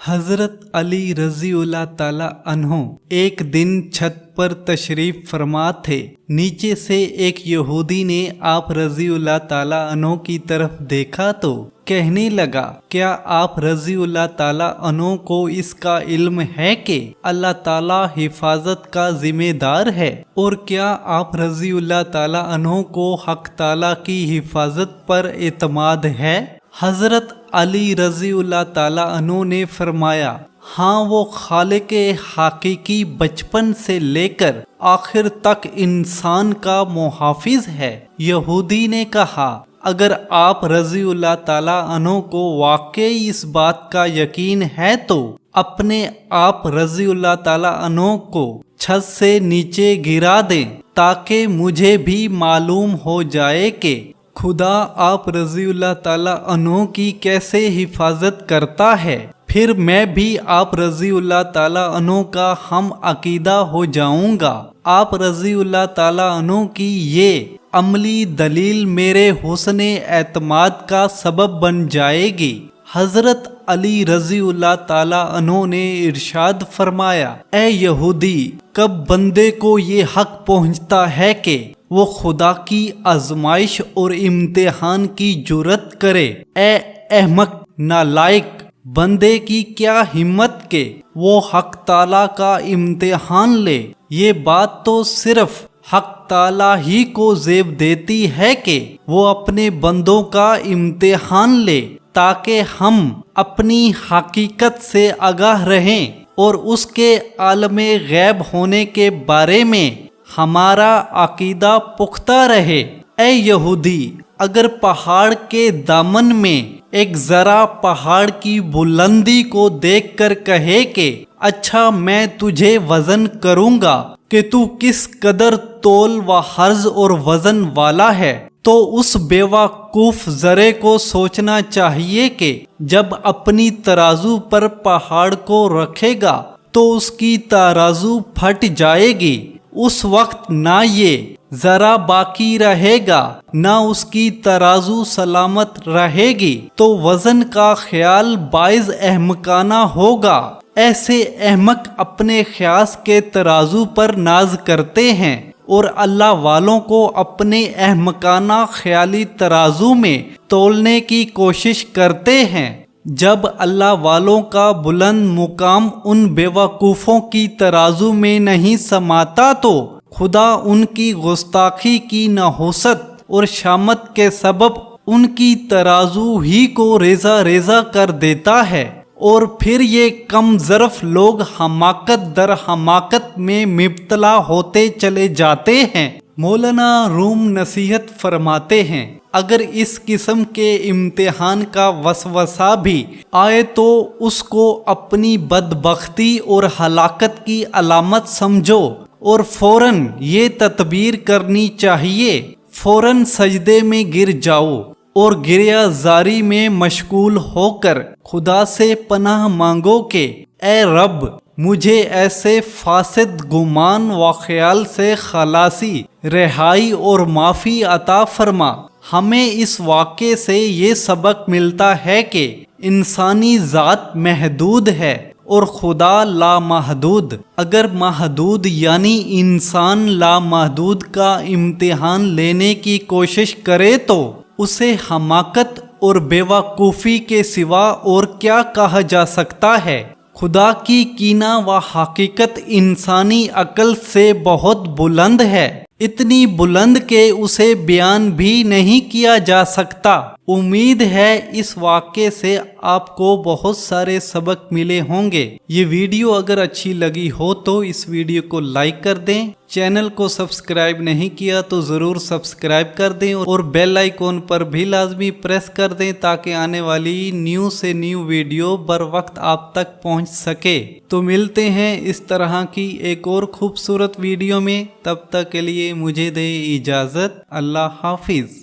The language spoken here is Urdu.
حضرت علی رضی اللہ تعالی عنہ ایک دن چھت پر تشریف فرما تھے۔ نیچے سے ایک یہودی نے آپ رضی اللہ تعالی عنہ کی طرف دیکھا تو کہنے لگا، کیا آپ رضی اللہ تعالی عنہ کو اس کا علم ہے کہ اللہ تعالی حفاظت کا ذمہ دار ہے؟ اور کیا آپ رضی اللہ تعالی عنہ کو حق تعالی کی حفاظت پر اعتماد ہے؟ حضرت علی رضی اللہ تعالیٰ عنہ نے فرمایا، ہاں، وہ خالق حقیقی بچپن سے لے کر آخر تک انسان کا محافظ ہے۔ یہودی نے کہا، اگر آپ رضی اللہ تعالیٰ عنہ کو واقعی اس بات کا یقین ہے تو اپنے آپ رضی اللہ تعالیٰ عنہ کو چھت سے نیچے گرا دیں تاکہ مجھے بھی معلوم ہو جائے کہ خدا آپ رضی اللہ تعالیٰ عنہ کی کیسے حفاظت کرتا ہے، پھر میں بھی آپ رضی اللہ تعالیٰ عنہ کا ہم عقیدہ ہو جاؤں گا۔ آپ رضی اللہ تعالیٰ عنہ کی یہ عملی دلیل میرے حسن اعتماد کا سبب بن جائے گی۔ حضرت علی رضی اللہ تعالیٰ عنہ نے ارشاد فرمایا، اے یہودی، کب بندے کو یہ حق پہنچتا ہے کہ وہ خدا کی آزمائش اور امتحان کی جرت کرے؟ اے احمق نالائق بندے کی کیا ہمت کہ وہ حق تعالیٰ کا امتحان لے۔ یہ بات تو صرف حق تعالیٰ ہی کو زیب دیتی ہے کہ وہ اپنے بندوں کا امتحان لے تاکہ ہم اپنی حقیقت سے آگاہ رہیں اور اس کے عالم غیب ہونے کے بارے میں ہمارا عقیدہ پختہ رہے۔ اے یہودی، اگر پہاڑ کے دامن میں ایک ذرا پہاڑ کی بلندی کو دیکھ کر کہے کہ اچھا، میں تجھے وزن کروں گا کہ تو کس قدر تول و حرز اور وزن والا ہے، تو اس بیوقوف ذرے کو سوچنا چاہیے کہ جب اپنی ترازو پر پہاڑ کو رکھے گا تو اس کی ترازو پھٹ جائے گی۔ اس وقت نہ یہ ذرا باقی رہے گا نہ اس کی ترازو سلامت رہے گی، تو وزن کا خیال باعث احمقانہ ہوگا۔ ایسے احمق اپنے خیاس کے ترازو پر ناز کرتے ہیں اور اللہ والوں کو اپنے احمقانہ خیالی ترازو میں تولنے کی کوشش کرتے ہیں۔ جب اللہ والوں کا بلند مقام ان بیوقوفوں کی ترازو میں نہیں سماتا تو خدا ان کی گستاخی کی نحوست اور شامت کے سبب ان کی ترازو ہی کو ریزہ ریزہ کر دیتا ہے، اور پھر یہ کم ظرف لوگ حماقت در حماقت میں مبتلا ہوتے چلے جاتے ہیں۔ مولانا روم نصیحت فرماتے ہیں، اگر اس قسم کے امتحان کا وسوسہ بھی آئے تو اس کو اپنی بدبختی اور ہلاکت کی علامت سمجھو اور فوراً یہ تدبیر کرنی چاہیے، فوراً سجدے میں گر جاؤ اور گریہ زاری میں مشغول ہو کر خدا سے پناہ مانگو کہ اے رب، مجھے ایسے فاسد گمان و خیال سے خلاصی، رہائی اور معافی عطا فرما۔ ہمیں اس واقعے سے یہ سبق ملتا ہے کہ انسانی ذات محدود ہے اور خدا لامحدود۔ اگر محدود یعنی انسان لامحدود کا امتحان لینے کی کوشش کرے تو اسے حماقت اور بیوقوفی کے سوا اور کیا کہا جا سکتا ہے؟ خدا کی کینا و حقیقت انسانی عقل سے بہت بلند ہے، اتنی بلند کہ اسے بیان بھی نہیں کیا جا سکتا۔ امید ہے اس واقعے سے آپ کو بہت سارے سبق ملے ہوں گے۔ یہ ویڈیو اگر اچھی لگی ہو تو اس ویڈیو کو لائک کر دیں، چینل کو سبسکرائب نہیں کیا تو ضرور سبسکرائب کر دیں اور بیل آئیکن پر بھی لازمی پریس کر دیں تاکہ آنے والی نیو سے نیو ویڈیو بر وقت آپ تک پہنچ سکے۔ تو ملتے ہیں اس طرح کی ایک اور خوبصورت ویڈیو میں، تب تک کے لیے مجھے دے اجازت۔ اللہ حافظ۔